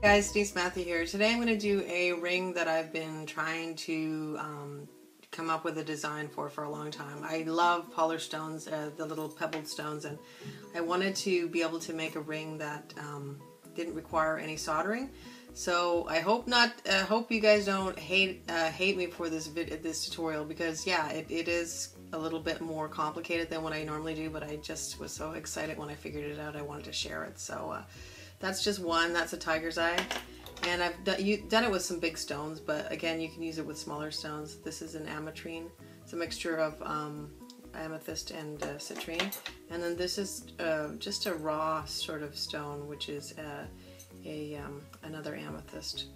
Guys, Denise Mathew here. Today I'm going to do a ring that I've been trying to come up with a design for a long time. I love polished stones, the little pebbled stones, and I wanted to be able to make a ring that didn't require any soldering. So I hope hope you guys don't hate me for this tutorial, because yeah, it is a little bit more complicated than what I normally do, but I just was so excited when I figured it out. I wanted to share it. So that's just one. That's a tiger's eye, and I've done it with some big stones, but again, you can use it with smaller stones. This is an ametrine. It's a mixture of amethyst and citrine, and then this is just a raw sort of stone, which is another amethyst.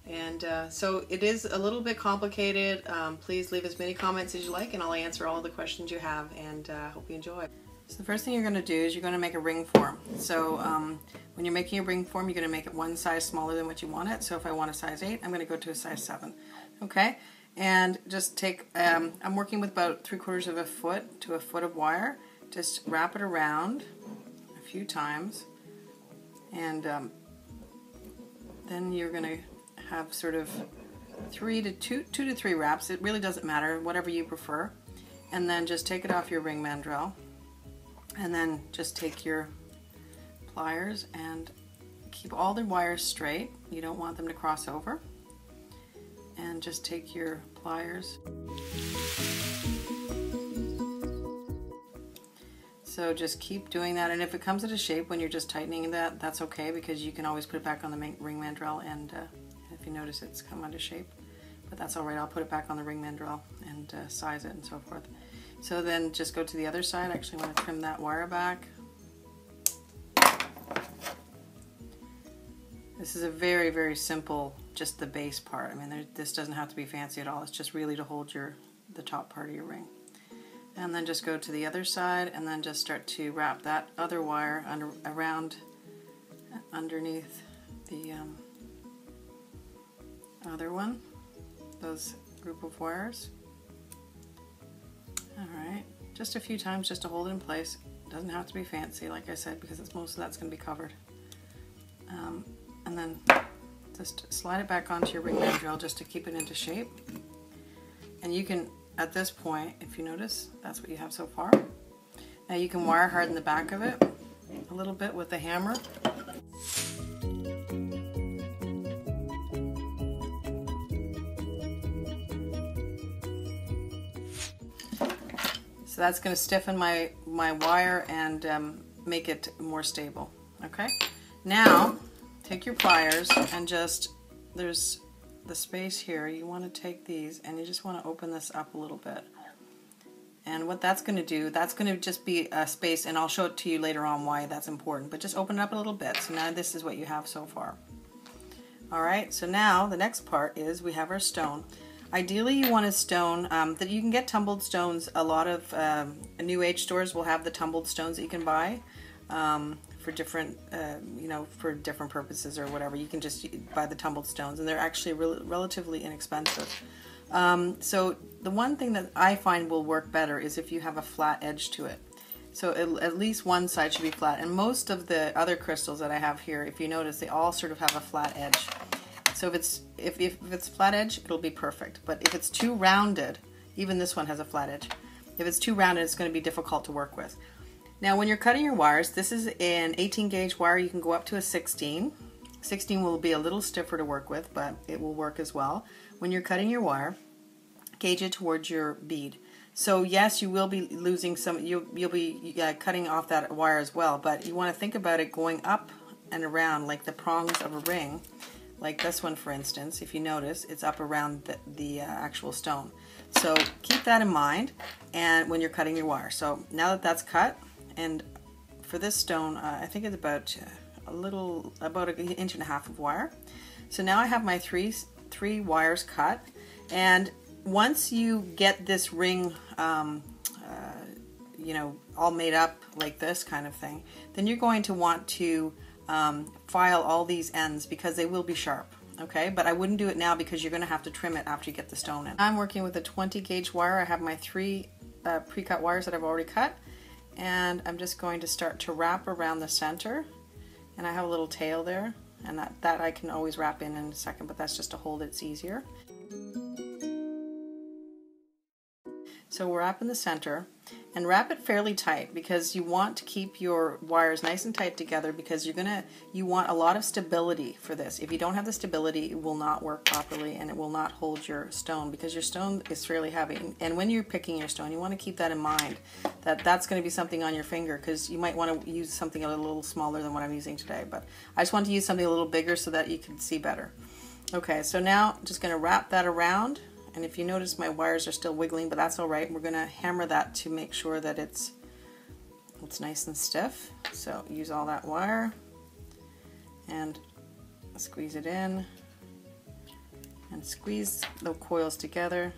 And so it is a little bit complicated. Please leave as many comments as you like, and I'll answer all of the questions you have, and hope you enjoy. So the first thing you're going to do is you're going to make a ring form. So when you're making a ring form, you're going to make it one size smaller than what you want it. So if I want a size 8, I'm going to go to a size 7. Okay? And just take, I'm working with about 3/4 of a foot to a foot of wire. Just wrap it around a few times, and then you're going to have sort of 2 to 3 wraps. It really doesn't matter, whatever you prefer. And then just take it off your ring mandrel. And then just take your pliers and keep all the wires straight. You don't want them to cross over. And just take your pliers. So just keep doing that. And if it comes into shape when you're just tightening that, that's okay, because you can always put it back on the ring mandrel, and if you notice it's come into shape. But that's all right. I'll put it back on the ring mandrel and size it and so forth. So then just go to the other side. I actually want to trim that wire back. This is a very, very simple, just the base part. I mean, this doesn't have to be fancy at all. It's just really to hold the top part of your ring. And then just go to the other side, and then just start to wrap that other wire around underneath the other one, those group of wires. Alright, just a few times just to hold it in place. It doesn't have to be fancy, like I said, because most of that's going to be covered. And then just slide it back onto your ring mandrel just to keep it into shape. And you can, at this point, if you notice, that's what you have so far. Now you can wire harden the back of it a little bit with the hammer. So that's going to stiffen my wire and make it more stable. Okay. Now take your pliers and just, there's the space here. You want to take these and you just want to open this up a little bit. And what that's going to do, that's going to just be a space, and I'll show it to you later on why that's important. But just open it up a little bit. So now this is what you have so far. All right. So now the next part is we have our stone. Ideally, you want a stone that you can get tumbled stones. A lot of New Age stores will have the tumbled stones that you can buy for different, for different purposes or whatever. You can just buy the tumbled stones, and they're actually relatively inexpensive. So the one thing that I find will work better is if you have a flat edge to it. So at least one side should be flat. And most of the other crystals that I have here, if you notice, they all sort of have a flat edge. So if it's flat edge, it'll be perfect. But if it's too rounded, even this one has a flat edge. If it's too rounded, it's going to be difficult to work with. Now, when you're cutting your wires, this is an 18 gauge wire. You can go up to a 16. 16 will be a little stiffer to work with, but it will work as well. When you're cutting your wire, gauge it towards your bead. So yes, you will be losing some. You'll be cutting off that wire as well. But you want to think about it going up and around like the prongs of a ring. Like this one, for instance, if you notice, it's up around the actual stone. So keep that in mind and when you're cutting your wire. So now that that's cut, and for this stone, I think it's about about an inch and a half of wire. So now I have my three wires cut, and once you get this ring you know, all made up like this kind of thing, then you're going to want to file all these ends because they will be sharp. Okay, but I wouldn't do it now because you're going to have to trim it after you get the stone in. I'm working with a 20 gauge wire. I have my three pre-cut wires that I've already cut, and I'm just going to start to wrap around the center, and I have a little tail there, and that I can always wrap in a second, but that's just to hold it, it's easier. So wrap in the center and wrap it fairly tight because you want to keep your wires nice and tight together because you want a lot of stability for this. If you don't have the stability, it will not work properly and it will not hold your stone because your stone is fairly heavy. And when you're picking your stone, you want to keep that in mind, that that's going to be something on your finger because you might want to use something a little smaller than what I'm using today. But I just want to use something a little bigger so that you can see better. Okay, so now I'm just going to wrap that around. And if you notice, my wires are still wiggling, but that's all right. We're going to hammer that to make sure that it's nice and stiff. So use all that wire and squeeze it in and squeeze the coils together.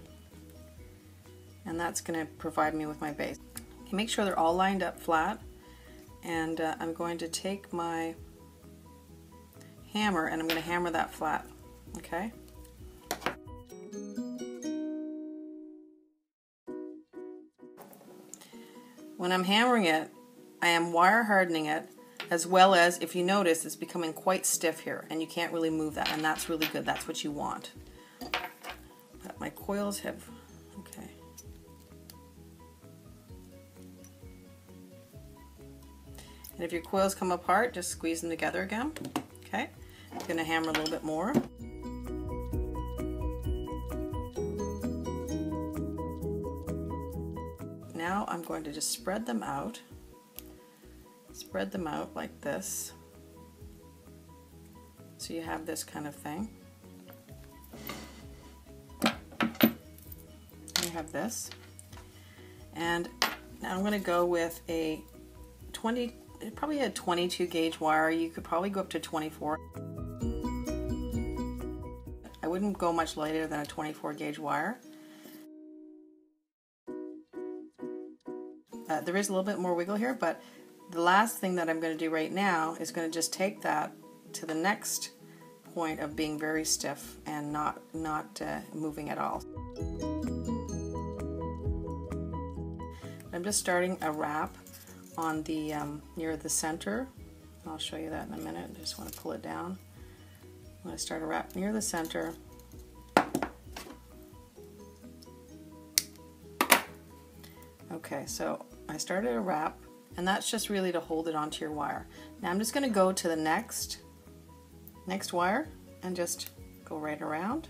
And that's going to provide me with my base. Okay, make sure they're all lined up flat. And I'm going to take my hammer and I'm going to hammer that flat. Okay. When I'm hammering it, I am wire hardening it, as well as, if you notice, it's becoming quite stiff here, and you can't really move that, and that's really good. That's what you want. But my coils have, okay. And if your coils come apart, just squeeze them together again. Okay, I'm going to hammer a little bit more. Now I'm going to just spread them out like this, so you have this kind of thing. You have this, and now I'm going to go with a probably a 22 gauge wire. You could probably go up to 24. I wouldn't go much lighter than a 24 gauge wire. There is a little bit more wiggle here, but the last thing that I'm going to do right now is going to just take that to the next point of being very stiff and not moving at all. I'm just starting a wrap on the near the center. I'll show you that in a minute. I just want to pull it down. I'm going to start a wrap near the center. Okay, so I started a wrap, and that's just really to hold it onto your wire. Now I'm just going to go to the next wire and just go right around.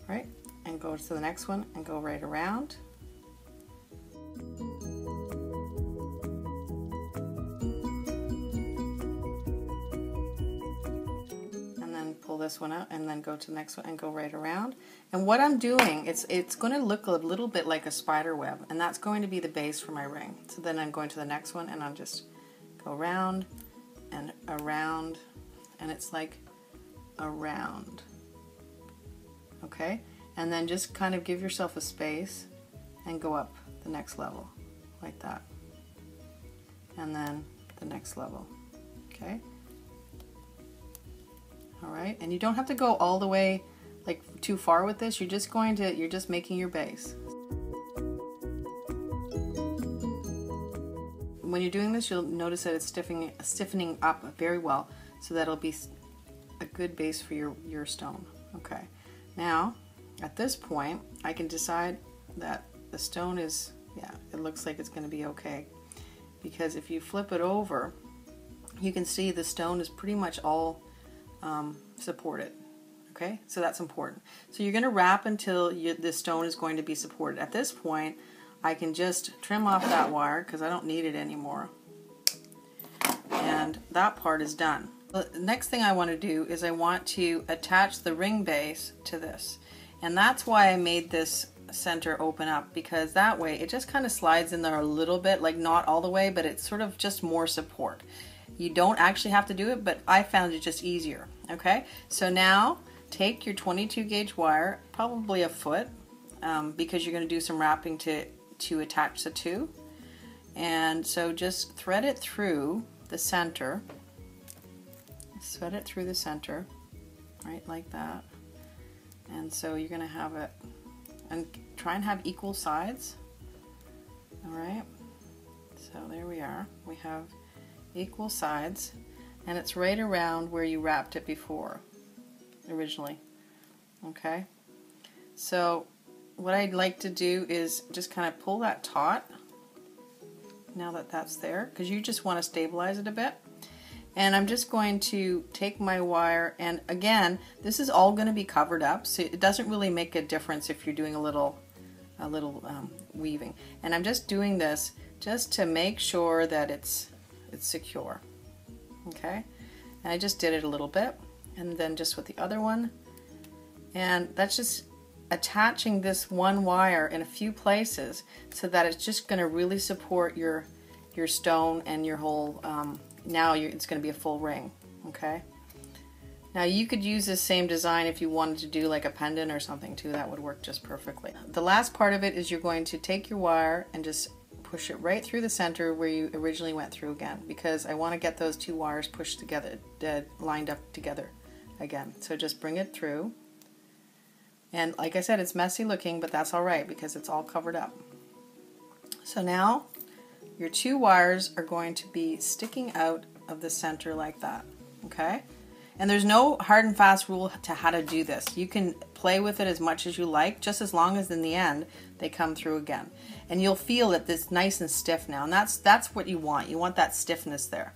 Right, and go to the next one and go right around. Pull this one out and then go to the next one and go right around. And what I'm doing, it's going to look a little bit like a spider web, and that's going to be the base for my ring. So then I'm going to the next one and I'll just go around and around, and it's like around. Okay, and then just kind of give yourself a space and go up the next level like that, and then the next level. Okay. All right, and you don't have to go all the way like too far with this. You're just making your base. When you're doing this, you'll notice that it's stiffening up very well, so that'll be a good base for your stone. Okay, now at this point I can decide that the stone is, yeah, it looks like it's going to be okay, because if you flip it over, you can see the stone is pretty much all supported. Okay, so that's important. So you're going to wrap until the stone is going to be supported. At this point, I can just trim off that wire because I don't need it anymore. And that part is done. The next thing I want to do is I want to attach the ring base to this. And that's why I made this center open up, because that way it just kind of slides in there a little bit, like not all the way, but it's sort of just more support. You don't actually have to do it, but I found it just easier. Okay, so now take your 22 gauge wire, probably a foot, because you're going to do some wrapping to attach the two. And so just thread it through the center. Thread it through the center, right, like that. And so you're going to have it, and try and have equal sides. All right, so there we are. We have equal sides, and it's right around where you wrapped it before, originally. Okay, so what I'd like to do is just kind of pull that taut, now that that's there, because you just want to stabilize it a bit. And I'm just going to take my wire, and again, this is all going to be covered up, so it doesn't really make a difference if you're doing a little weaving. And I'm just doing this just to make sure that it's secure. Okay, and I just did it a little bit, and then just with the other one, and that's just attaching this one wire in a few places so that it's just going to really support your stone and your whole. Now it's going to be a full ring. Okay. Now you could use this same design if you wanted to do like a pendant or something too. That would work just perfectly. The last part of it is you're going to take your wire and just push it right through the center where you originally went through again, because I want to get those two wires pushed together, lined up together again. So just bring it through. And like I said, it's messy looking, but that's all right because it's all covered up. So now your two wires are going to be sticking out of the center like that, okay? And there's no hard and fast rule to how to do this. You can play with it as much as you like, just as long as in the end they come through again. And you'll feel that it's nice and stiff now, and that's what you want. You want that stiffness there.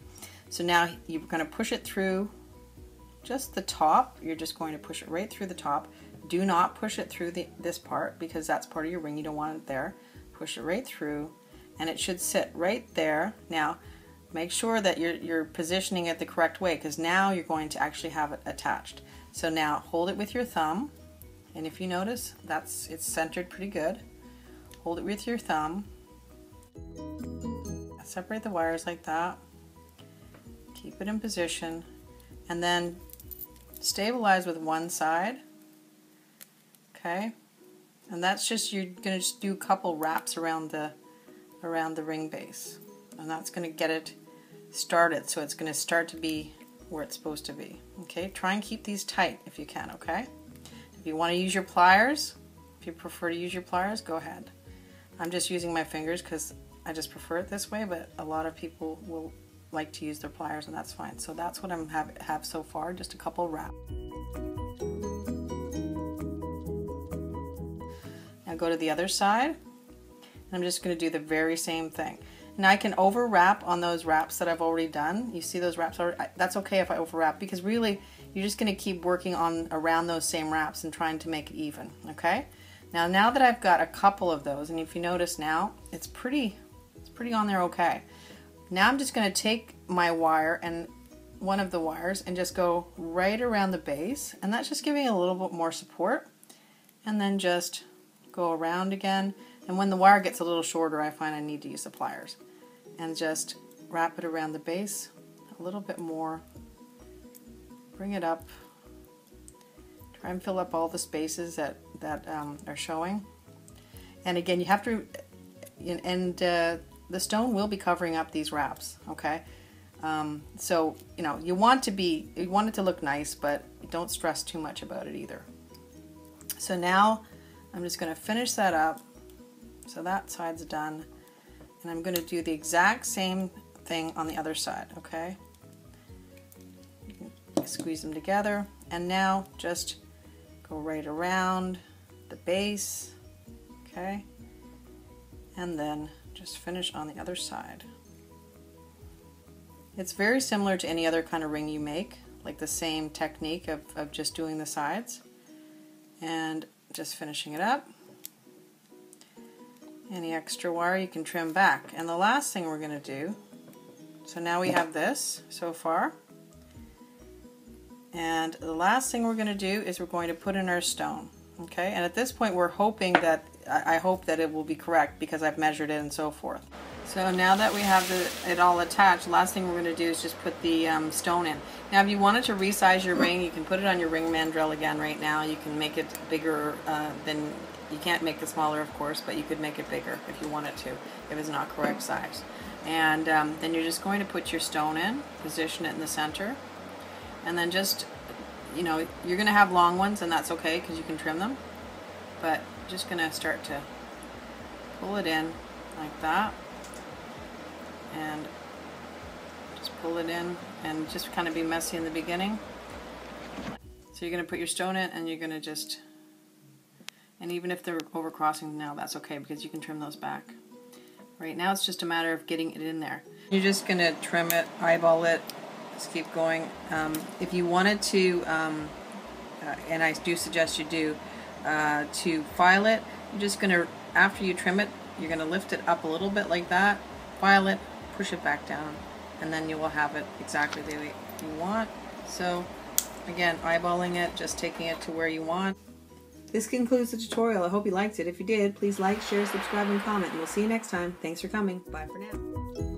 So now you're going to push it through just the top. You're just going to push it right through the top. Do not push it through this part, because that's part of your ring. You don't want it there. Push it right through, and it should sit right there. Now make sure that you're positioning it the correct way, because now you're going to actually have it attached. So now hold it with your thumb, and if you notice, it's centered pretty good. Hold it with your thumb. Separate the wires like that. Keep it in position, and then stabilize with one side. Okay, and that's just, you're going to just do a couple wraps around the ring base, and that's going to get it started, so it's going to start to be where it's supposed to be. Okay, try and keep these tight if you can. Okay, if you want to use your pliers, if you prefer to use your pliers, go ahead. I'm just using my fingers because I just prefer it this way, but a lot of people will like to use their pliers, and that's fine. So that's what I'm have so far, just a couple wraps. Now go to the other side, and I'm just going to do the very same thing. Now I can overwrap on those wraps that I've already done. You see those wraps already? That's okay if I overwrap, because really you're just going to keep working on around those same wraps and trying to make it even. Okay. Now that I've got a couple of those, and if you notice now, it's pretty on there. Okay. Now I'm just going to take my wire, and one of the wires, and just go right around the base, and that's just giving it a little bit more support, and then just go around again. And when the wire gets a little shorter, I find I need to use the pliers, and just wrap it around the base a little bit more. Bring it up. Try and fill up all the spaces that are showing. And again, you have to, and the stone will be covering up these wraps. Okay, so you want it to look nice, but don't stress too much about it either. So now I'm just going to finish that up. So that side's done, and I'm going to do the exact same thing on the other side. Okay, squeeze them together, and now just go right around the base. Okay, and then just finish on the other side. It's very similar to any other kind of ring you make, like the same technique of just doing the sides and just finishing it up. Any extra wire you can trim back. And the last thing we're going to do, so now we have this so far, and the last thing we're going to do is we're going to put in our stone. Okay, and at this point we're hoping that I hope that it will be correct because I've measured it and so forth. So now that we have it all attached, the last thing we're going to do is just put the stone in. Now if you wanted to resize your ring, you can put it on your ring mandrel again right now. You can make it bigger than, you can't make it smaller of course, but you could make it bigger if you wanted to, if it's not correct size. And then you're just going to put your stone in, position it in the center, and then just, you know, you're going to have long ones and that's okay because you can trim them, but just going to start to pull it in like that. And just pull it in and just kind of be messy in the beginning. So you're going to put your stone in and you're going to just, and even if they're overcrossing now, that's okay because you can trim those back. Right now it's just a matter of getting it in there. You're just going to trim it, eyeball it, just keep going. If you wanted to, and I do suggest you do, to file it, you're just going to, after you trim it, you're going to lift it up a little bit like that, file it, push it back down, and then you will have it exactly the way you want. So again, eyeballing it, just taking it to where you want. This concludes the tutorial. I hope you liked it. If you did, please like, share, subscribe, and comment, and we'll see you next time. Thanks for coming. Bye for now.